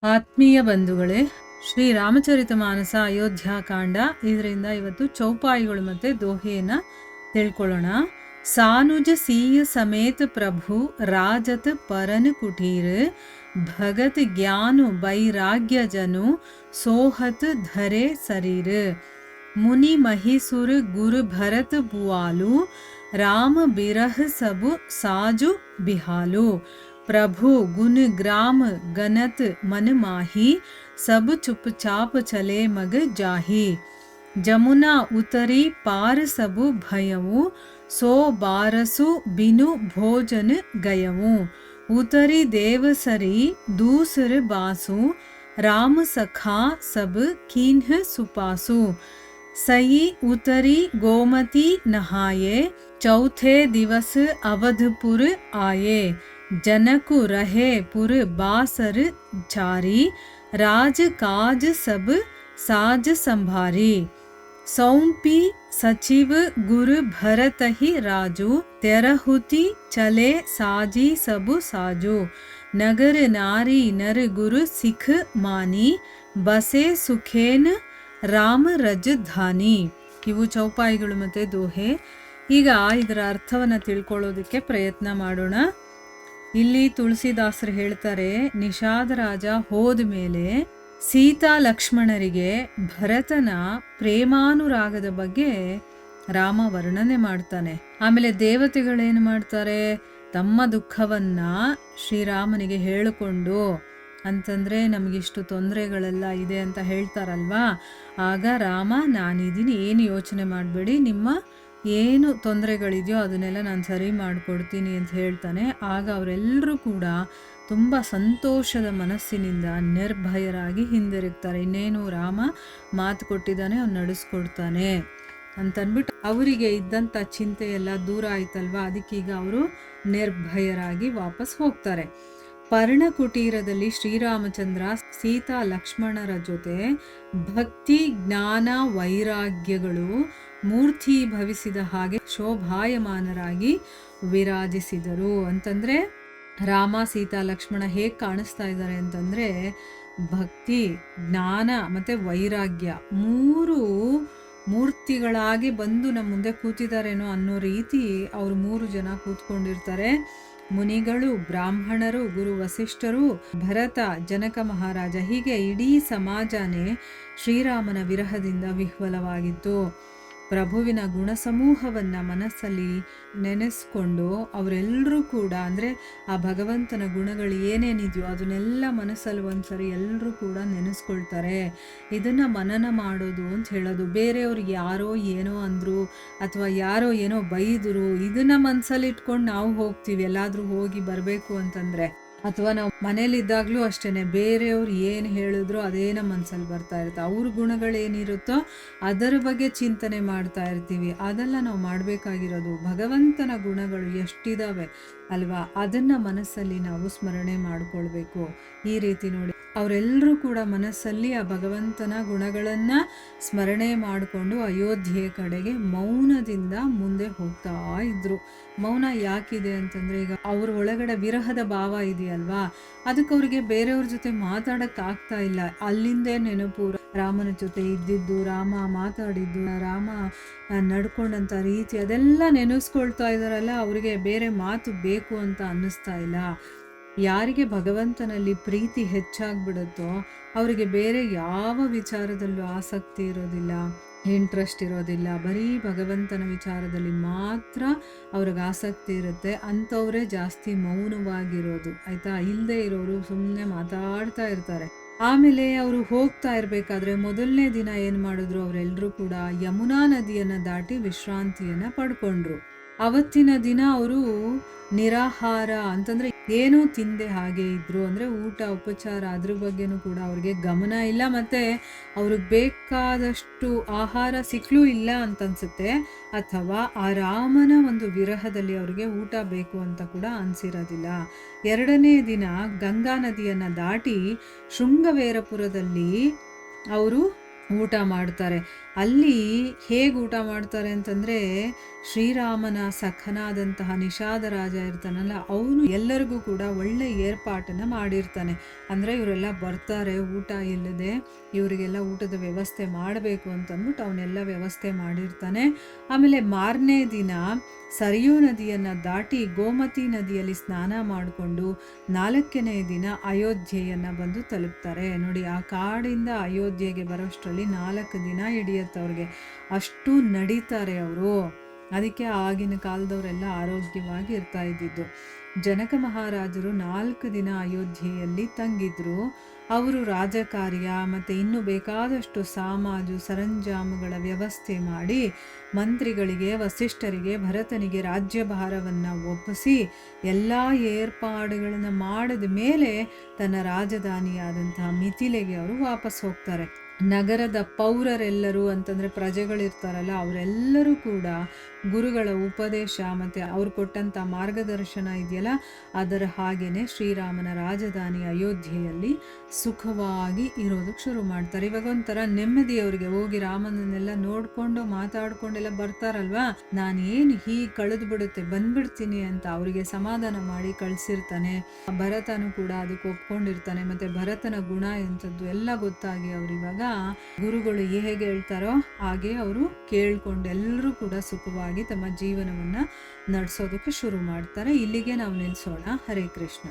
ಆತ್ಮೀಯ ಬಂಧುಗಳೇ, ಶ್ರೀ ರಾಮಚರಿತ ಮಾನಸ ಅಯೋಧ್ಯಾಕಾಂಡ. ಇದರಿಂದ ಇವತ್ತು ಚೌಪಾಯಿಗಳು ಮತ್ತೆ ದೋಹೆಯನ್ನ ತಿಳ್ಕೊಳ್ಳೋಣ. ಸಾನುಜ ಸೀಯ ಸಮೇತ ಪ್ರಭು ರಾಜತ್ ಪರನ್ ಕುಟೀರ್ ಭಗತ್ ಜ್ಞಾನು ವೈರಾಗ್ಯ ಜನು ಸೋಹತ್ ಧರೆ ಶರೀರ್ ಮುನಿ ಮಹಿಸುರ್ ಗುರು ಭರತ ಬುआलू राम बिरह सब साजु बिहालू प्रभु गुण ग्राम गनत मन माही सब चुपचाप चले मग जाही जमुना उतरी पार सब भयऊ सो बारसु बिनु भोजन गयऊ उतरी देवसरी दूसर बासु राम सखा सब कीन्ह सुपासु सही उतरी गोमती नहाये चौथे दिवस अवधपुर आये जनकु रहे पुर बासर चारी राज काज सब साज संभारी सौंपी सचिव गुरु भरत ही राजू तेरहुति चले साजी सबु साजू नगर नारी नर गुरु सिख मानी बसे सुखेन ರಾಮ ರಜಧಾನಿ. ಇವು ಚೌಪಾಯಿಗಳು ಮತ್ತು ದೋಹೆ. ಈಗ ಇದರ ಅರ್ಥವನ್ನು ತಿಳ್ಕೊಳ್ಳೋದಕ್ಕೆ ಪ್ರಯತ್ನ ಮಾಡೋಣ. ಇಲ್ಲಿ ತುಳಸಿದಾಸರು ಹೇಳ್ತಾರೆ, ನಿಷಾದ ರಾಜ ಹೋದ ಮೇಲೆ ಸೀತಾ ಲಕ್ಷ್ಮಣರಿಗೆ ಭರತನ ಪ್ರೇಮಾನುರಾಗದ ಬಗ್ಗೆ ರಾಮ ವರ್ಣನೆ ಮಾಡ್ತಾನೆ. ಆಮೇಲೆ ದೇವತೆಗಳೇನು ಮಾಡ್ತಾರೆ, ತಮ್ಮ ದುಃಖವನ್ನ ಶ್ರೀರಾಮನಿಗೆ ಹೇಳಿಕೊಂಡು, ಅಂತಂದರೆ ನಮಗಿಷ್ಟು ತೊಂದರೆಗಳೆಲ್ಲ ಇದೆ ಅಂತ ಹೇಳ್ತಾರಲ್ವಾ, ಆಗ ರಾಮ ನಾನಿದ್ದೀನಿ, ಏನು ಯೋಚನೆ ಮಾಡಬೇಡಿ, ನಿಮ್ಮ ಏನು ತೊಂದರೆಗಳಿದೆಯೋ ಅದನ್ನೆಲ್ಲ ನಾನು ಸರಿ ಮಾಡಿಕೊಡ್ತೀನಿ ಅಂತ ಹೇಳ್ತಾನೆ. ಆಗ ಅವರೆಲ್ಲರೂ ಕೂಡ ತುಂಬ ಸಂತೋಷದ ಮನಸ್ಸಿನಿಂದ ನಿರ್ಭಯರಾಗಿ ಹಿಂದಿರುಗ್ತಾರೆ. ಇನ್ನೇನು ರಾಮ ಮಾತು ಕೊಟ್ಟಿದ್ದಾನೆ, ಅವ್ನು ನಡೆಸ್ಕೊಡ್ತಾನೆ ಅಂತಂದ್ಬಿಟ್ಟು ಅವರಿಗೆ ಇದ್ದಂಥ ಚಿಂತೆ ಎಲ್ಲ ದೂರ ಆಯ್ತಲ್ವಾ, ಅದಕ್ಕೀಗ ಅವರು ನಿರ್ಭಯರಾಗಿ ವಾಪಸ್ ಹೋಗ್ತಾರೆ. ಪರ್ಣಕುಟೀರದಲ್ಲಿ ಶ್ರೀರಾಮಚಂದ್ರ ಸೀತಾ ಲಕ್ಷ್ಮಣರ ಜೊತೆ ಭಕ್ತಿ ಜ್ಞಾನ ವೈರಾಗ್ಯಗಳು ಮೂರ್ತಿಭವಿಸಿದ ಹಾಗೆ ಶೋಭಾಯಮಾನರಾಗಿ ವಿರಾಜಿಸಿದರು. ಅಂತಂದರೆ ರಾಮ ಸೀತಾ ಲಕ್ಷ್ಮಣ ಹೇಗೆ ಕಾಣಿಸ್ತಾ ಇದ್ದಾರೆ ಅಂತಂದರೆ, ಭಕ್ತಿ ಜ್ಞಾನ ಮತ್ತು ವೈರಾಗ್ಯ ಮೂರು ಮೂರ್ತಿಗಳಾಗಿ ಬಂದು ನಮ್ಮ ಮುಂದೆ ಕೂತಿದ್ದಾರೇನೋ ಅನ್ನೋ ರೀತಿ ಅವರು 3 ಜನ ಕೂತ್ಕೊಂಡಿರ್ತಾರೆ. ಮುನಿಗಳು, ಬ್ರಾಹ್ಮಣರು, ಗುರು ವಸಿಷ್ಠರು, ಭರತ, ಜನಕ ಮಹಾರಾಜ, ಹೀಗೆ ಇಡೀ ಸಮಾಜನೇ ಶ್ರೀರಾಮನ ವಿರಹದಿಂದ ವಿಹ್ವಲವಾಗಿತ್ತು. ಪ್ರಭುವಿನ ಗುಣಸಮೂಹವನ್ನು ಮನಸ್ಸಲ್ಲಿ ನೆನೆಸ್ಕೊಂಡು ಅವರೆಲ್ಲರೂ ಕೂಡ, ಅಂದರೆ ಆ ಭಗವಂತನ ಗುಣಗಳು ಏನೇನಿದೆಯೋ ಅದನ್ನೆಲ್ಲ ಮನಸ್ಸಲ್ಲಿ ಒಂದ್ಸರಿ ಎಲ್ಲರೂ ಕೂಡ ನೆನೆಸ್ಕೊಳ್ತಾರೆ. ಇದನ್ನು ಮನನ ಮಾಡೋದು ಅಂತ ಹೇಳೋದು. ಬೇರೆಯವ್ರಿಗೆ ಯಾರೋ ಏನೋ ಅಂದರು ಅಥವಾ ಯಾರೋ ಏನೋ ಬೈದರು, ಇದನ್ನು ಮನಸ್ಸಲ್ಲಿ ಇಟ್ಕೊಂಡು ನಾವು ಹೋಗ್ತೀವಿ ಎಲ್ಲಾದರೂ ಹೋಗಿ ಬರಬೇಕು ಅಂತಂದರೆ. ಅಥವಾ ನಾವು ಮನೇಲಿದ್ದಾಗಲೂ ಅಷ್ಟೇ, ಬೇರೆಯವ್ರು ಏನು ಹೇಳಿದ್ರು ಅದೇ ನಮ್ಮ ಮನಸ್ಸಲ್ಲಿ ಬರ್ತಾ ಇರುತ್ತೆ. ಅವ್ರ ಗುಣಗಳೇನಿರುತ್ತೋ ಅದರ ಬಗ್ಗೆ ಚಿಂತನೆ ಮಾಡ್ತಾ ಇರ್ತೀವಿ. ಅದೆಲ್ಲ ನಾವು ಮಾಡಬೇಕಾಗಿರೋದು ಭಗವಂತನ ಗುಣಗಳು ಎಷ್ಟಿದ್ದಾವೆ ಅಲ್ವಾ, ಅದನ್ನು ಮನಸ್ಸಲ್ಲಿ ನಾವು ಸ್ಮರಣೆ ಮಾಡಿಕೊಳ್ಬೇಕು. ಈ ರೀತಿ ನೋಡಿ, ಅವರೆಲ್ಲರೂ ಕೂಡ ಮನಸ್ಸಲ್ಲಿ ಆ ಭಗವಂತನ ಗುಣಗಳನ್ನು ಸ್ಮರಣೆ ಮಾಡಿಕೊಂಡು ಅಯೋಧ್ಯೆ ಕಡೆಗೆ ಮೌನದಿಂದ ಮುಂದೆ ಹೋಗ್ತಾ ಇದ್ರು. ಮೌನ ಯಾಕಿದೆ ಅಂತಂದರೆ, ಈಗ ಅವ್ರ ಒಳಗಡೆ ವಿರಹದ ಭಾವ ಇದೆಯಲ್ವಾ, ಅದಕ್ಕೆ ಅವ್ರಿಗೆ ಬೇರೆಯವ್ರ ಜೊತೆ ಮಾತಾಡೋಕ್ಕಾಗ್ತಾ ಇಲ್ಲ. ಅಲ್ಲಿಂದೇ ನೆನಪು, ರಾಮನ ಜೊತೆ ಇದ್ದಿದ್ದು, ರಾಮ ಮಾತಾಡಿದ್ದು, ರಾಮ ನಡ್ಕೊಂಡಂಥ ರೀತಿ ಅದೆಲ್ಲ ನೆನೆಸ್ಕೊಳ್ತಾ ಇದ್ದಾರಲ್ಲ, ಅವರಿಗೆ ಬೇರೆ ಮಾತು ಬೇಕು ಅಂತ ಅನ್ನಿಸ್ತಾ ಇಲ್ಲ. ಯಾರಿಗೆ ಭಗವಂತನಲ್ಲಿ ಪ್ರೀತಿ ಹೆಚ್ಚಾಗ್ಬಿಡುತ್ತೋ ಅವರಿಗೆ ಬೇರೆ ಯಾವ ವಿಚಾರದಲ್ಲೂ ಆಸಕ್ತಿ ಇರೋದಿಲ್ಲ, ಇಂಟ್ರೆಸ್ಟ್ ಇರೋದಿಲ್ಲ. ಬರೀ ಭಗವಂತನ ವಿಚಾರದಲ್ಲಿ ಮಾತ್ರ ಅವ್ರಿಗೆ ಆಸಕ್ತಿ ಇರುತ್ತೆ. ಅಂಥವರೇ ಜಾಸ್ತಿ ಮೌನವಾಗಿರೋದು, ಆಯಿತಾ. ಇಲ್ಲದೆ ಇರೋರು ಸುಮ್ಮನೆ ಮಾತಾಡ್ತಾ ಇರ್ತಾರೆ. ಆಮೇಲೆ ಅವರು ಹೋಗ್ತಾ ಇರಬೇಕಾದ್ರೆ ಮೊದಲನೇ ದಿನ ಏನು ಮಾಡಿದ್ರು, ಅವರೆಲ್ಲರೂ ಕೂಡ ಯಮುನಾ ನದಿಯನ್ನು ದಾಟಿ ವಿಶ್ರಾಂತಿಯನ್ನು ಪಡ್ಕೊಂಡ್ರು. ಅವತ್ತಿನ ದಿನ ಅವರು ನಿರಾಹಾರ, ಅಂತಂದರೆ ಏನೂ ತಿಂದೆ ಹಾಗೆ ಇದ್ದರು. ಅಂದರೆ ಊಟ ಉಪಚಾರ ಅದ್ರ ಬಗ್ಗೆನೂ ಕೂಡ ಅವ್ರಿಗೆ ಗಮನ ಇಲ್ಲ, ಮತ್ತು ಅವ್ರಿಗೆ ಬೇಕಾದಷ್ಟು ಆಹಾರ ಸಿಕ್ಕಲೂ ಇಲ್ಲ ಅಂತನ್ಸುತ್ತೆ. ಅಥವಾ ಆ ರಾಮನ ಒಂದು ವಿರಹದಲ್ಲಿ ಅವ್ರಿಗೆ ಊಟ ಬೇಕು ಅಂತ ಕೂಡ ಅನಿಸಿರೋದಿಲ್ಲ. 2ನೇ ದಿನ ಗಂಗಾ ನದಿಯನ್ನು ದಾಟಿ ಶೃಂಗವೇರಪುರದಲ್ಲಿ ಅವರು ಊಟ ಮಾಡ್ತಾರೆ. ಅಲ್ಲಿ ಹೇಗೆ ಊಟ ಮಾಡ್ತಾರೆ ಅಂತಂದರೆ, ಶ್ರೀರಾಮನ ಸಖನಾದಂತಹ ನಿಷಾದ ರಾಜ ಇರ್ತಾನಲ್ಲ, ಅವನು ಎಲ್ಲರಿಗೂ ಕೂಡ ಒಳ್ಳೆ ಏರ್ಪಾಟನ್ನು ಮಾಡಿರ್ತಾನೆ. ಅಂದರೆ ಇವರೆಲ್ಲ ಬರ್ತಾರೆ ಊಟ ಇಲ್ಲದೆ, ಇವರಿಗೆಲ್ಲ ಊಟದ ವ್ಯವಸ್ಥೆ ಮಾಡಬೇಕು ಅಂತಂದ್ಬಿಟ್ಟು ಅವನ್ನೆಲ್ಲ ವ್ಯವಸ್ಥೆ ಮಾಡಿರ್ತಾನೆ. ಆಮೇಲೆ ಮಾರನೇ ದಿನ ಸರಿಯೂ ನದಿಯನ್ನು ದಾಟಿ ಗೋಮತಿ ನದಿಯಲ್ಲಿ ಸ್ನಾನ ಮಾಡಿಕೊಂಡು 4ನೇ ದಿನ ಅಯೋಧ್ಯೆಯನ್ನು ಬಂದು ತಲುಪ್ತಾರೆ. ನೋಡಿ, ಆ ಕಾಡಿಂದ ಅಯೋಧ್ಯೆಗೆ ಬರೋಷ್ಟರಲ್ಲಿ 4 ದಿನ ಹಿಡಿಯುತ್ತೆ ಅವ್ರಿಗೆ. ಅಷ್ಟು ನಡೀತಾರೆ ಅವರು. ಅದಕ್ಕೆ ಆಗಿನ ಕಾಲದವರೆಲ್ಲ ಆರೋಗ್ಯವಾಗಿ ಇರ್ತಾ ಇದ್ದಿದ್ದು. ಜನಕ ಮಹಾರಾಜರು 4 ದಿನ ಅಯೋಧ್ಯೆಯಲ್ಲಿ ತಂಗಿದ್ರು. ಅವರು ರಾಜಕಾರ್ಯ ಮತ್ತು ಇನ್ನೂ ಬೇಕಾದಷ್ಟು ಸಾಮಾಜು ಸರಂಜಾಮುಗಳ ವ್ಯವಸ್ಥೆ ಮಾಡಿ ಮಂತ್ರಿಗಳಿಗೆ, ವಸಿಷ್ಠರಿಗೆ, ಭರತನಿಗೆ ರಾಜ್ಯಭಾರವನ್ನು ಒಪ್ಪಿಸಿ ಎಲ್ಲ ಏರ್ಪಾಡುಗಳನ್ನು ಮಾಡಿದ ಮೇಲೆ ತನ್ನ ರಾಜಧಾನಿಯಾದಂತಹ ಮಿಥಿಲೆಗೆ ಅವರು ವಾಪಸ್ ಹೋಗ್ತಾರೆ. ನಗರದ ಪೌರರೆಲ್ಲರೂ ಅಂತಂದರೆ ಪ್ರಜೆಗಳಿರ್ತಾರಲ್ಲ, ಅವರೆಲ್ಲರೂ ಕೂಡ ಗುರುಗಳ ಉಪದೇಶ ಮತ್ತು ಅವ್ರು ಕೊಟ್ಟಂಥ ಮಾರ್ಗದರ್ಶನ ಇದೆಯಲ್ಲ, ಅದರ ಹಾಗೆಯೇ ಶ್ರೀರಾಮನ ರಾಜಧಾನಿ ಅಯೋಧ್ಯೆಯಲ್ಲಿ ಸುಖವಾಗಿ ಇರೋದಕ್ಕೆ ಶುರು ಮಾಡ್ತಾರೆ. ಇವಾಗ ಒಂಥರ ನೆಮ್ಮದಿ ಅವರಿಗೆ. ಹೋಗಿ ರಾಮನನ್ನೆಲ್ಲ ನೋಡಿಕೊಂಡು ಮಾತಾಡ್ಕೊಂಡೆಲ್ಲ ಬರ್ತಾರಲ್ವಾ, ನಾನೇನು ಹೀಗೆ ಕಳೆದು ಬಿಡುತ್ತೆ ಬಂದ್ಬಿಡ್ತೀನಿ ಅಂತ ಅವರಿಗೆ ಸಮಾಧಾನ ಮಾಡಿ ಕಳಿಸಿರ್ತಾನೆ. ಭರತನು ಕೂಡ ಅದಕ್ಕೆ ಒಪ್ಕೊಂಡಿರ್ತಾನೆ. ಮತ್ತು ಭರತನ ಗುಣ ಎಂಥದ್ದು ಎಲ್ಲ ಗೊತ್ತಾಗಿ ಅವ್ರು ಇವಾಗ ಗುರುಗಳು ಹೇಗೆ ಹೇಳ್ತಾರೋ ಹಾಗೆ ಅವರು ಕೇಳ್ಕೊಂಡು ಎಲ್ಲರೂ ಕೂಡ ಸುಖವಾಗಿ ತಮ್ಮ ಜೀವನವನ್ನು ನಡೆಸೋದಕ್ಕೆ ಶುರು ಮಾಡ್ತಾರೆ. ಇಲ್ಲಿಗೆ ನಾವು ನಿಲ್ಲಿಸೋಣ. ಹರೇ ಕೃಷ್ಣ.